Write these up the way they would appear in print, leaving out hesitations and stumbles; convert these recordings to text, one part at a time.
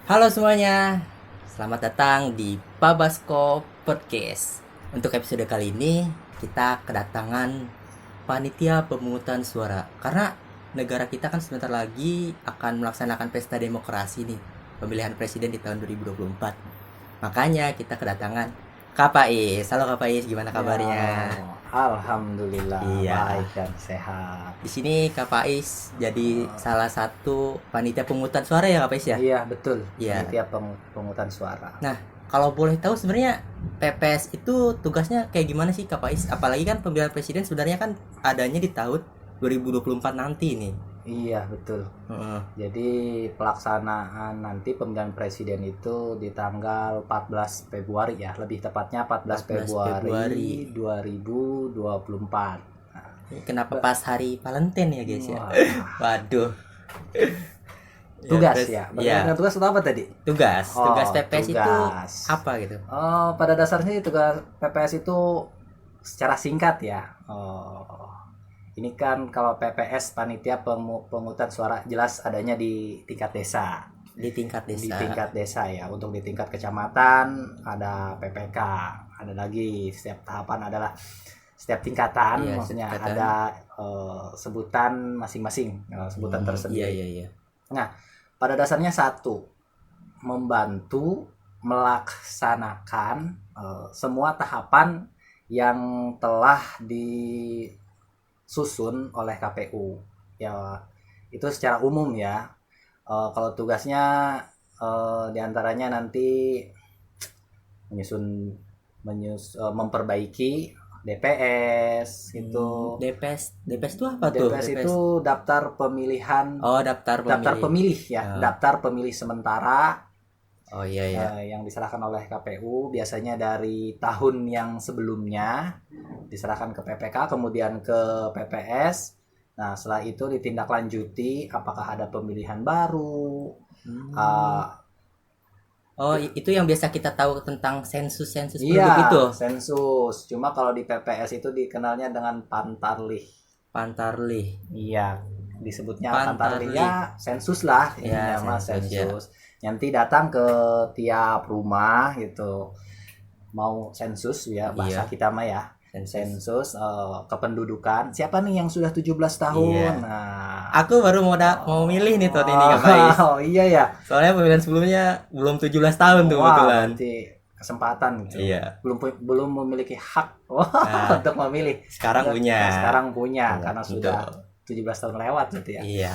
Halo semuanya, selamat datang di Pabasko Podcast. Untuk episode kali ini kita kedatangan panitia pemungutan suara. Karena negara kita kan sebentar lagi akan melaksanakan pesta demokrasi nih, pemilihan presiden di tahun 2024. Makanya kita kedatangan Kak Pais. Halo Kak Pais, gimana kabarnya? Ya, alhamdulillah Iya. baik dan sehat. Di sini Kak Pais jadi salah satu panitia pemungutan suara ya Kak Pais ya? Iya betul. Iya. Panitia pemungutan suara. Nah, kalau boleh tahu sebenarnya PPS itu tugasnya kayak gimana sih Kak Pais? Apalagi kan pemilihan presiden sebenarnya kan adanya di tahun 2024 nanti nih. Iya betul. Heeh. Jadi pelaksanaan nanti pemilihan presiden itu di tanggal 14 Februari ya, lebih tepatnya 14 Februari. Februari 2024. Kenapa pas hari Valentine ya guys ya? Wah, Waduh. tugas terus- ya. Iya, Berarti tugas itu apa tadi? tugas. Oh, Tugas PPS itu tugas. apa gitu? Oh, pada dasarnya tugas PPS itu secara singkat ya. Ini kan kalau PPS panitia pemungutan suara jelas adanya di tingkat desa. Di tingkat Di desa. tingkat desa ya. Untuk di tingkat kecamatan ada PPK, ada lagi setiap tahapan adalah setiap tingkatan, Iya, maksudnya tingkatan. ada sebutan masing-masing, sebutan Iya, tersendiri. iya. Pada dasarnya satu, membantu melaksanakan semua tahapan yang telah disusun oleh KPU ya, itu secara umum ya. Kalau tugasnya diantaranya nanti memperbaiki DPS gitu. DPS itu apa tuh? DPS itu daftar pemilihan, Oh, daftar daftar pemilih ya, Oh. daftar pemilih sementara Oh iya. yang diserahkan oleh KPU biasanya dari tahun yang sebelumnya diserahkan ke PPK, kemudian ke PPS. Nah, setelah itu ditindaklanjuti apakah ada pemilihan baru. Oh, itu yang biasa kita tahu tentang sensus Iya, penduduk itu. sensus. Cuma kalau di PPS itu dikenalnya dengan Pantarlih. Pantarlih. Iya, disebutnya Pantarlih. Pantarlih ya, sensus lah Ya, ininya mah sensus, ya. sensus. Nanti datang ke tiap rumah gitu. Mau sensus ya bahasa Iya. kita mah ya. Sensus kependudukan. Siapa nih yang sudah 17 tahun? Iya. Nah, Aku baru mau milih nih tahun ini Kak Pais. Oh iya ya. Soalnya pemilihan sebelumnya belum 17 tahun tuh Wah, kebetulan. berarti kesempatan gitu. Iya. Belum memiliki hak Nah, untuk memilih. sekarang punya. Nah, sekarang punya Iya, karena betul. sudah 17 tahun lewat gitu ya. Iya.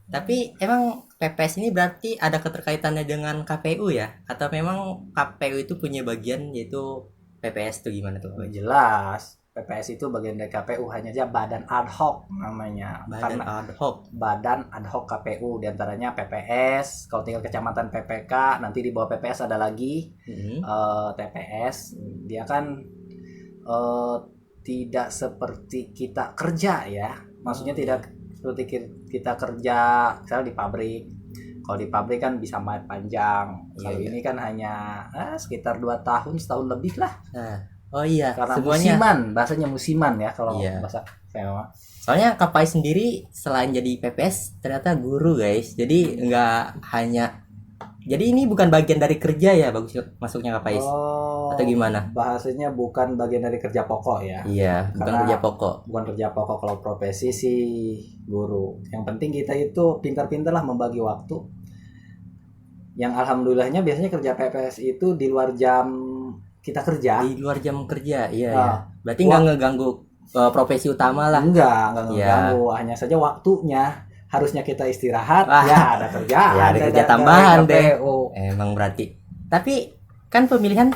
Tapi emang PPS ini berarti ada keterkaitannya dengan KPU ya? Atau memang KPU itu punya bagian yaitu PPS tuh gimana tuh? Jelas PPS itu bagian dari KPU, hanya saja badan ad hoc namanya. Badan Karena ad hoc. badan ad hoc KPU diantaranya PPS, kalau tinggal kecamatan PPK, nanti di bawah PPS ada lagi Mhm. TPS. Dia kan tidak seperti kita kerja ya, maksudnya tidak seperti kita kerja misalnya di pabrik. Kalau di pabrik kan bisa panjang. Kalau Iya. ini kan hanya sekitar 2 tahun, setahun lebih lah. Nah, oh iya, Karena semuanya. musiman, bahasanya musiman ya kalau Iya. bahasa saya mah. Soalnya Kak Pais sendiri selain jadi PPS ternyata guru guys. Jadi nggak hanya, jadi ini bukan bagian dari kerja ya, bagus masuknya Kak Pais. Atau gimana? Bahasanya bukan bagian dari kerja pokok ya. Iya, bukan Karena- kerja pokok. Bukan kerja pokok kalau profesi sih guru. Yang penting kita itu pintar-pintar lah membagi waktu. Yang alhamdulillahnya biasanya kerja PPS itu di luar jam kita kerja. Di luar jam kerja, iya Nah, ya. Berarti nggak ngeganggu profesi utama lah. Enggak Iya. ngeganggu, hanya saja waktunya harusnya kita istirahat, Wah. ya ada kerjaan. Ya, ada kerja dari tambahan deh. KPU. Emang berarti. Tapi kan pemilihan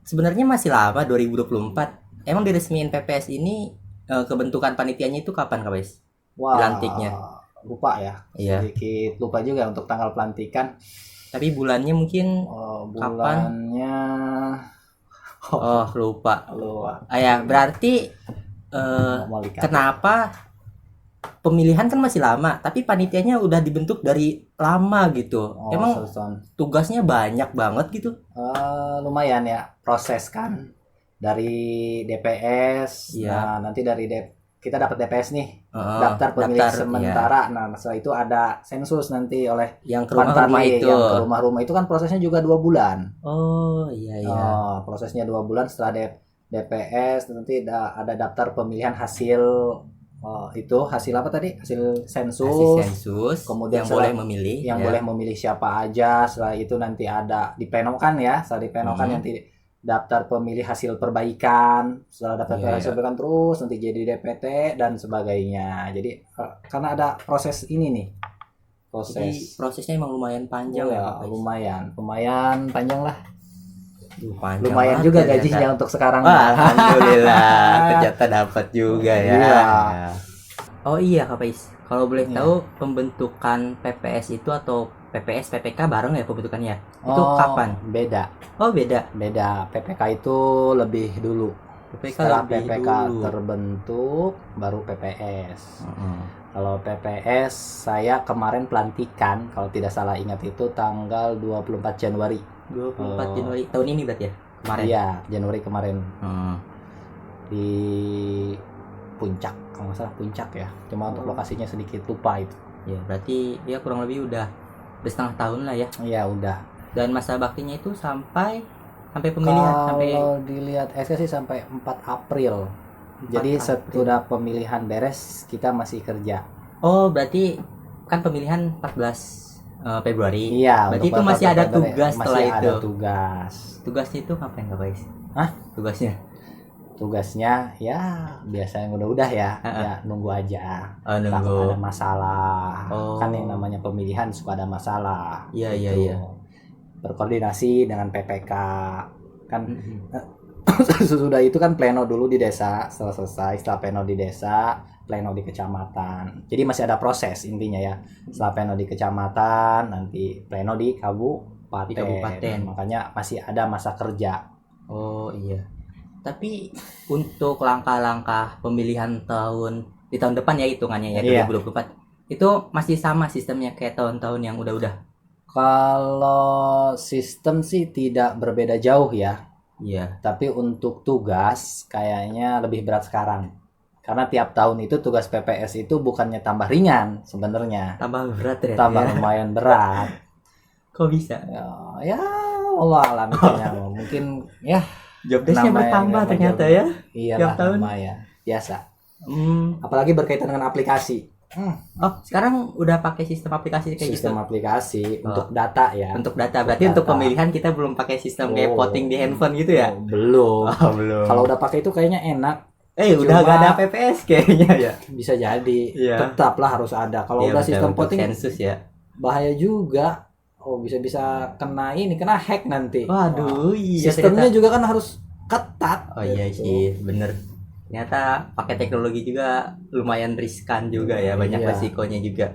sebenarnya masih lama 2024. Emang diresmiin PPS ini kebentukan panitianya itu kapan Kak Pais? Wah, Pelantiknya. lupa ya. Iya. Sedikit lupa juga untuk tanggal pelantikan. Tapi bulannya mungkin Bulannya oh lupa. lupa. Ya berarti Mau lihat. kenapa pemilihan kan masih lama, tapi panitianya udah dibentuk dari lama gitu. Emang Susun. tugasnya banyak banget gitu. Lumayan ya proses kan dari DPS. Iya. Nah, nanti dari kita dapat DPS nih, Oh, daftar pemilih daftar, sementara. Nah, setelah itu ada sensus nanti oleh yang ke Pantarlih, rumah-rumah itu. yang ke rumah-rumah itu kan prosesnya juga 2 bulan. Oh, iya iya. Prosesnya 2 bulan setelah DPS nanti ada daftar pemilihan hasil itu hasil apa tadi? Hasil sensus. Hasil sensus Kemudian yang boleh memilih yang ya. boleh memilih siapa aja. Setelah itu nanti ada dipenokan ya. Setelah dipenokan nanti daftar pemilih hasil perbaikan. Setelah daftar hasil perbaikan terus nanti jadi DPT dan sebagainya. Jadi karena ada proses ini nih. Jadi prosesnya emang lumayan panjang ya, Pak. Lumayan panjang lah. Panjang Lumayan banget juga ya, gajinya ternyata. untuk sekarang. Wah, alhamdulillah ternyata dapat juga ya. Iya. Oh iya Kak Pais, kalau boleh tahu pembentukan PPS itu atau PPS PPK bareng ya pembentukannya? Itu kapan? Beda. Oh beda. PPK itu lebih dulu. PPK Setelah lebih PPK dulu. terbentuk baru PPS. Kalau PPS saya kemarin pelantikan kalau tidak salah ingat itu tanggal 24 Januari. 24 Januari tahun ini berarti ya? Kemarin. Iya, Januari kemarin. Di Puncak, kalau nggak salah Puncak ya. Cuma untuk lokasinya sedikit lupa itu. Ya, berarti ya kurang lebih udah setengah tahun lah ya. Iya, udah. Dan masa baktinya itu sampai pemilihan kalau dilihat SK sih sampai 4 April. Jadi setelah pemilihan beres kita masih kerja. Oh, berarti kan pemilihan 14 Februari. Iya. Berarti itu masih ada tugas setelah itu. Masih ada tugas. Tugasnya itu ngapain Kak Pais? Hah? Tugasnya ya biasanya udah ya. Ya nunggu aja. Nunggu. Takut ada masalah. Kan yang namanya pemilihan suka ada masalah. Iya gitu. iya. Berkoordinasi dengan PPK kan. Sesudah itu kan pleno dulu di desa, setelah pleno di desa, pleno di kecamatan. Jadi masih ada proses intinya ya. Setelah pleno di kecamatan, nanti pleno di kabupaten. Makanya masih ada masa kerja. Oh iya. Tapi untuk langkah-langkah pemilihan di tahun depan ya hitungannya ya 2024 itu masih sama sistemnya kayak tahun-tahun yang udah-udah. Kalau sistem sih tidak berbeda jauh ya. Iya. Tapi untuk tugas kayaknya lebih berat sekarang. Karena tiap tahun itu tugas PPS itu bukannya tambah ringan sebenarnya. Tambah berat ya. Tambah lumayan berat. Kok bisa? Ya Allah alam kayaknya. Mungkin ya job desk-nya bertambah ternyata ya. Iya tiap tahun. Lumayan. Biasa. Apalagi berkaitan dengan aplikasi. Oh, sekarang udah pakai sistem aplikasi kayak sistem gitu. Aplikasi untuk data ya. Untuk data. Berarti untuk pemilihan kita belum pakai sistem kayak voting di handphone gitu ya? Belum. Belum. Kalau udah pakai itu kayaknya enak. Udah gak ada PPS kayaknya ya. Bisa jadi. Iya. Tetaplah harus ada. Kalau udah sistem voting sensus ya. Bahaya juga. Bisa kena hack nanti. Waduh, iya. Sistemnya juga kan harus ketat. Oh iya sih, bener. Ternyata pakai teknologi juga lumayan riskan juga ya, banyak resikonya juga.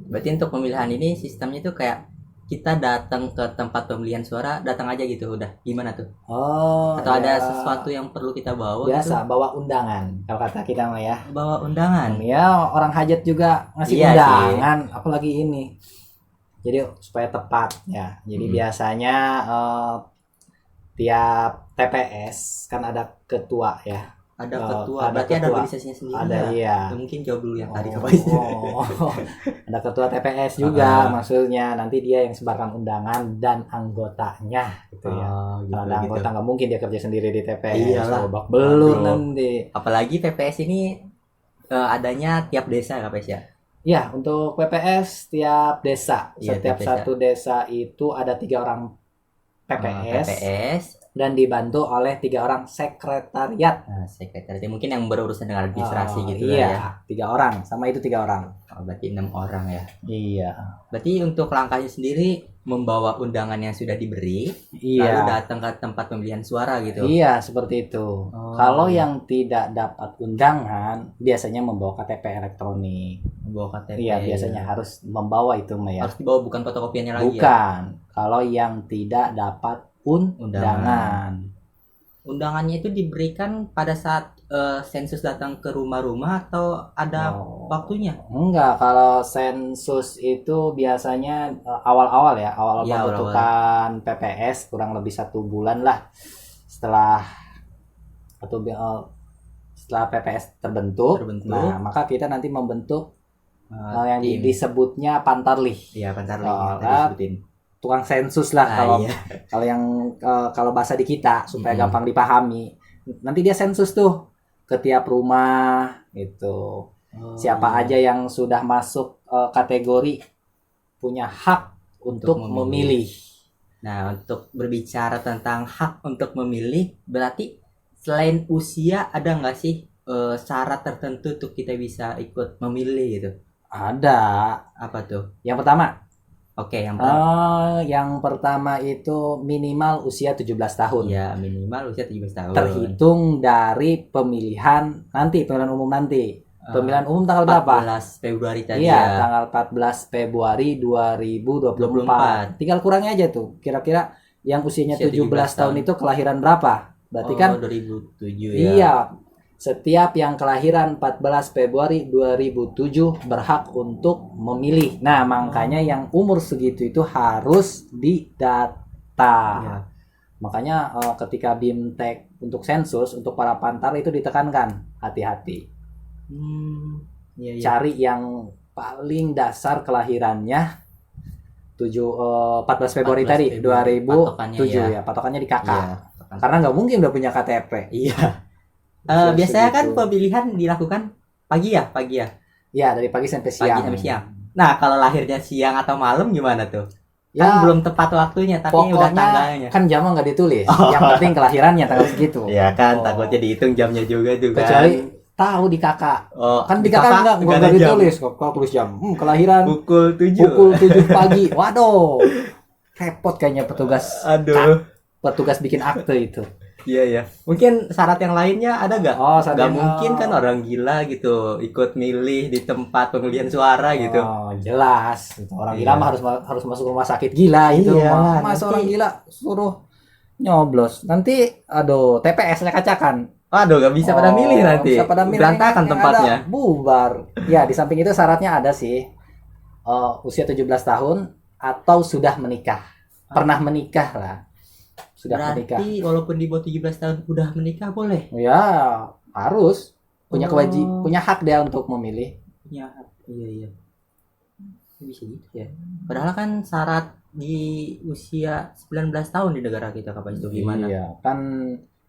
Berarti untuk pemilihan ini sistemnya itu kayak kita datang ke tempat pemilihan suara, datang aja gitu udah. Gimana tuh? Atau ada sesuatu yang perlu kita bawa? Biasa gitu? bawa undangan. Kalau kata kita mah ya. Bawa undangan. Ya, orang hajat juga ngasih undangan, apalagi ini. Jadi supaya tepat ya. Jadi biasanya tiap TPS kan ada ketua ya. Ada ketua, berarti ada organisasinya sendiri. Ada ya. Mungkin jawab dulu yang tadi Kak. Ada ketua TPS juga, maksudnya nanti dia yang sebarkan undangan dan anggotanya gitu ya. Kalau ada anggota nggak mungkin dia kerja sendiri di TPS. Babak belur nanti. Apalagi TPS ini adanya tiap desa Kak Pes ya. Ya, untuk PPS tiap desa. Setiap satu desa itu ada 3 orang PPS. Dan dibantu oleh 3 orang sekretariat. Sekretariat mungkin yang berurusan dengan administrasi gitu ya. 3 orang, sama itu 3 orang. Berarti 6 orang ya. Iya. Berarti untuk langkahnya sendiri membawa undangan yang sudah diberi, lalu datang ke tempat pemilihan suara gitu. Iya, seperti itu. Kalau yang tidak dapat undangan, biasanya membawa KTP elektronik. Membawa KTP. Iya, biasanya harus membawa itu ya. Harus dibawa bukan fotokopiannya lagi. Bukan. Kalau yang tidak dapat undangan. Undangannya itu diberikan pada saat sensus datang ke rumah-rumah atau ada waktunya? Enggak, kalau sensus itu biasanya awal-awal ya, awal pembentukan PPS kurang lebih 1 bulan lah setelah setelah PPS terbentuk, nah maka kita nanti membentuk yang disebutnya pantarlih. Iya, pantarlih. Tukang sensus lah kalau yang kalau bahasa di kita supaya gampang dipahami. Nanti dia sensus tuh ke tiap rumah gitu. Siapa aja yang sudah masuk kategori punya hak untuk memilih. Nah, untuk berbicara tentang hak untuk memilih, berarti selain usia ada nggak sih syarat tertentu untuk kita bisa ikut memilih gitu? Ada. Apa tuh? Yang pertama. Oke, yang pertama. Yang pertama itu minimal usia 17 tahun. Ya, minimal usia 17 tahun. Terhitung dari pemilihan umum nanti. Pemilihan umum tanggal berapa? 14 Februari tadi. Iya, tanggal 14 Februari 2024. Tinggal kurangnya aja tuh. Kira-kira yang usianya 17 tahun itu kelahiran berapa? Berarti kan 2007 ya. Iya. Setiap yang kelahiran 14 Februari 2007 berhak untuk memilih. Nah, makanya yang umur segitu itu harus didata. Ya. Makanya ketika BIMTEK untuk sensus, untuk para pantar itu ditekankan, hati-hati. Cari yang paling dasar kelahirannya 14 Februari tadi, 2007 ya. Patokannya di KK. Ya, karena nggak mungkin udah punya KTP. Iya. Biasanya kan pemilihan dilakukan pagi ya? Ya, dari pagi sampai siang. Nah, kalau lahirnya siang atau malam gimana tuh? Ya, kan belum tepat waktunya, tapi udah tanggalnya. Kan jamnya nggak ditulis. Yang penting kelahirannya tanggal segitu. Iya kan, takutnya dihitung jamnya juga tuh kan. Kecuali tahu di kakak. Kan di kakak nggak ditulis. Kalau tulis jam, kelahiran pukul 7 pagi. Waduh, repot kayaknya petugas. Petugas bikin akte itu. Iya. Mungkin syarat yang lainnya ada nggak? Nggak mungkin kan orang gila gitu ikut milih di tempat pemilihan suara gitu. Jelas. Orang gila mah harus masuk rumah sakit gila itu. Masa orang gila suruh nyoblos. Nanti TPS-nya kacakan. Nggak bisa pada milih nanti. Berantakan tempatnya. Bubar. Ya, di samping itu syaratnya ada sih. Usia 17 tahun atau sudah menikah. Pernah menikah lah. Sudah menikah. Berarti walaupun di bawah 17 tahun udah menikah boleh? Ya, harus. Punya punya hak dia untuk memilih. Punya hak. Iya. Bisa gitu ya. Padahal kan syarat di usia 19 tahun di negara kita kapan itu gimana? Iya, kan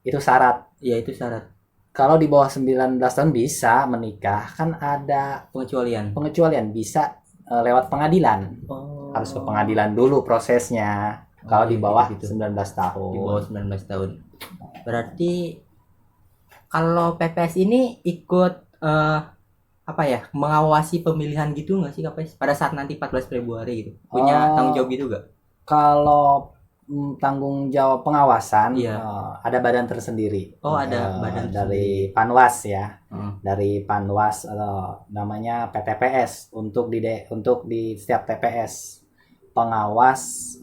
itu syarat. Iya, itu syarat. Kalau di bawah 19 tahun bisa menikah, kan ada pengecualian bisa lewat pengadilan. Harus ke pengadilan dulu prosesnya. Kalau di bawah gitu. 19 tahun. Di bawah 19 tahun. Berarti kalau PPS ini ikut mengawasi pemilihan gitu nggak sih KPS? Pada saat nanti 14 Februari gitu. Punya tanggung jawab gitu nggak? Kalau tanggung jawab pengawasan ada badan tersendiri. Ada badan dari Panwas ya. Dari Panwas namanya PTPS untuk di setiap TPS pengawas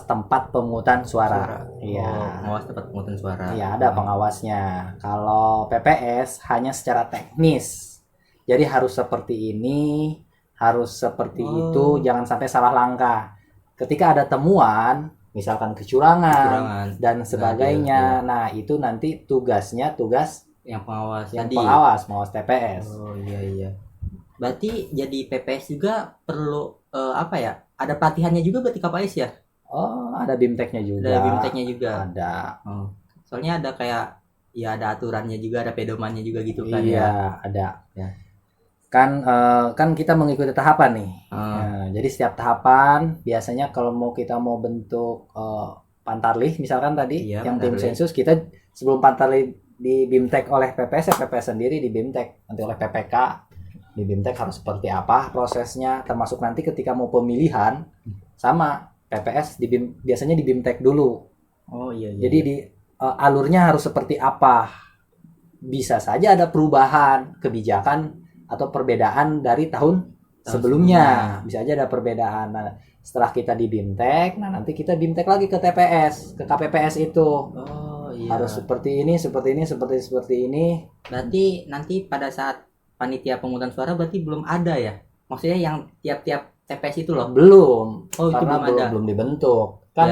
tempat pemungutan suara. Iya. Pengawas tempat pemungutan suara. Iya, ada pengawasnya. Kalau PPS hanya secara teknis. Jadi harus seperti ini, harus seperti itu, jangan sampai salah langkah. Ketika ada temuan, misalkan kecurangan dan sebagainya, nah itu nanti tugas yang pengawas pengawas TPS. Iya. Berarti jadi PPS juga perlu ada pelatihannya juga berarti KPS ya? Ada BIMTEK-nya juga. Ada BIMTEK-nya juga. Ada. Soalnya ada kayak ada aturannya juga, ada pedomannya juga gitu kan ya. Iya, ada. Ya. Kan kita mengikuti tahapan nih. Jadi setiap tahapan biasanya kalau kita mau bentuk pantarlih misalkan tadi yang tim sensus, kita sebelum pantarlih di BIMTEK oleh PPS sendiri di BIMTEK, nanti oleh PPK di BIMTEK harus seperti apa prosesnya, termasuk nanti ketika mau pemilihan sama PPS biasanya di BIMTEK dulu. Jadi alurnya harus seperti apa. Bisa saja ada perubahan kebijakan atau perbedaan dari tahun sebelumnya. Bisa aja ada perbedaan. Nah, setelah kita di BIMTEK, nanti kita BIMTEK lagi ke TPS, ke KPPS itu. Harus seperti ini. Berarti nanti pada saat panitia pemungutan suara berarti belum ada ya? Maksudnya yang tiap-tiap TPS itu loh? Belum. Karena belum dibentuk. Kan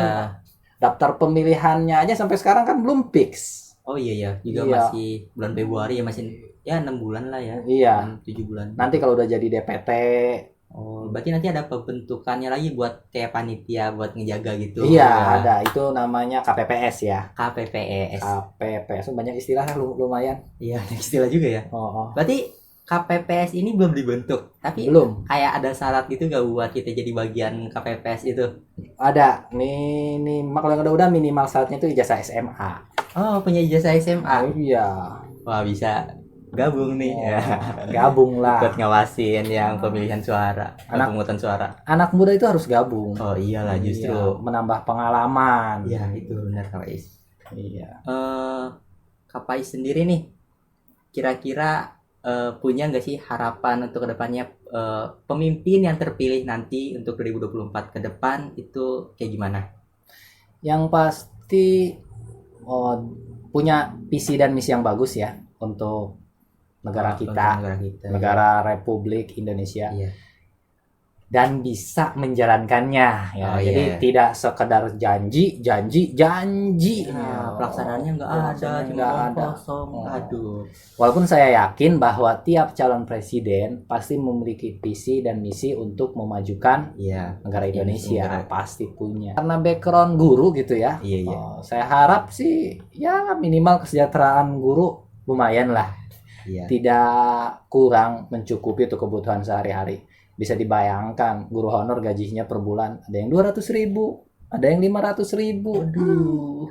daftar pemilihannya aja sampai sekarang kan belum fix. Oh iya ya, juga Iya. masih bulan Februari ya, masih ya 6 bulan lah ya. Iya. 7 bulan. Nanti kalau udah jadi DPT, Oh, berarti nanti ada pembentukannya lagi buat kayak panitia buat ngejaga gitu. iya Ya. ada. Itu namanya KPPS ya. KPPS. KPPS banyak istilahnya lumayan. Iya, ada istilah juga ya. Oh, Berarti KPPS ini belum dibentuk, tapi belum kayak ada syarat gitu gak buat kita jadi bagian KPPS itu? ada. Minimal kalau yang udah minimal syaratnya itu ijazah SMA. Oh, punya ijazah SMA. Iya. Wah, bisa gabung nih Oh, ya. gabung lah. Ikut ngawasin yang pemilihan suara, pemungutan suara. Anak muda itu harus gabung. Oh iyalah justru. Iya, menambah pengalaman. Ya itu benar Kak Pais. Iya. Kak Pais sendiri nih, kira-kira punya nggak sih harapan untuk kedepannya pemimpin yang terpilih nanti untuk 2024 ke depan itu kayak gimana? Yang pasti punya visi dan misi yang bagus ya untuk negara Untuk kita, negara kita. negara Republik Indonesia. Iya. Dan bisa menjalankannya ya. Oh, Jadi iya. tidak sekedar janji. Nah, pelaksanaannya nggak ada, Pelaksanaannya cuma nggak ngomong ada. kosong. Oh. Aduh. Walaupun saya yakin bahwa tiap calon presiden pasti memiliki visi dan misi untuk memajukan Iya. negara Indonesia, negara. pasti punya. Karena background guru gitu ya. Iya, iya. Saya harap sih ya minimal kesejahteraan guru lumayan lah. Iya. Tidak kurang mencukupi untuk kebutuhan sehari-hari. Bisa dibayangkan guru honor gajinya per bulan ada yang 200.000, ada yang 500.000. Aduh.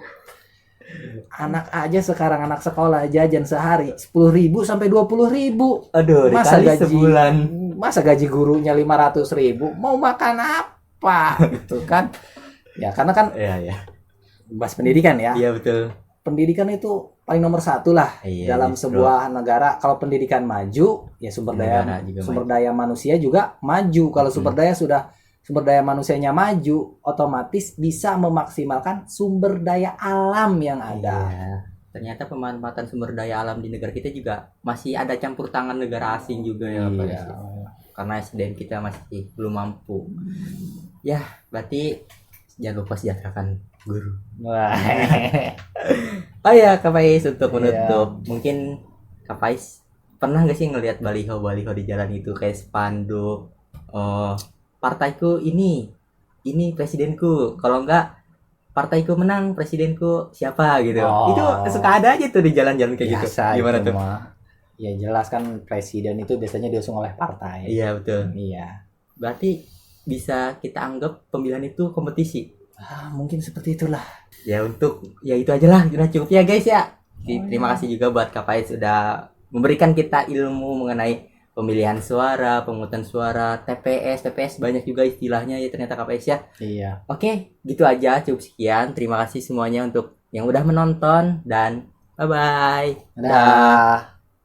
Anak aja sekarang anak sekolah jajan sehari 10.000 sampai 20.000. Aduh, Masa dikali sebulan. Masa gaji gurunya 500.000 mau makan apa gitu kan? Ya karena kan Iya, iya. bahas pendidikan ya. Iya betul. Pendidikan itu paling nomor satu lah Iya, dalam justru. sebuah negara. Kalau pendidikan maju, ya Negara juga sumber daya manusia juga maju. Kalau sumber daya manusianya maju, otomatis bisa memaksimalkan sumber daya alam yang ada. Iya. Ternyata pemanfaatan sumber daya alam di negara kita juga masih ada campur tangan negara asing juga ya, Pak. Iya. Karena SDM kita masih belum mampu. Ya, berarti jangan lupa sejahterakan guru. Wah. Oh ya, Kak Pais, untuk Iya. menutup, mungkin Kak Pais pernah nggak sih ngelihat baliho-baliho di jalan itu kayak spanduk, partaiku ini presidenku, kalau enggak partaiku menang, presidenku siapa gitu. Oh. Itu suka ada aja tuh di jalan-jalan kayak gitu. Biasa Gimana itu tuh? mah. Ya jelas kan presiden itu biasanya diusung oleh partai. Iya betul. Iya. Berarti bisa kita anggap pemilihan itu kompetisi. Mungkin seperti itulah. Ya itu aja lah, udah cukup ya guys ya. Terima kasih juga buat Kak Pais sudah memberikan kita ilmu mengenai pemilihan suara, pemungutan suara, TPS banyak juga istilahnya ya ternyata Kak Pais ya. Iya. Oke, gitu aja, cukup sekian. Terima kasih semuanya untuk yang udah menonton dan bye bye. Dah.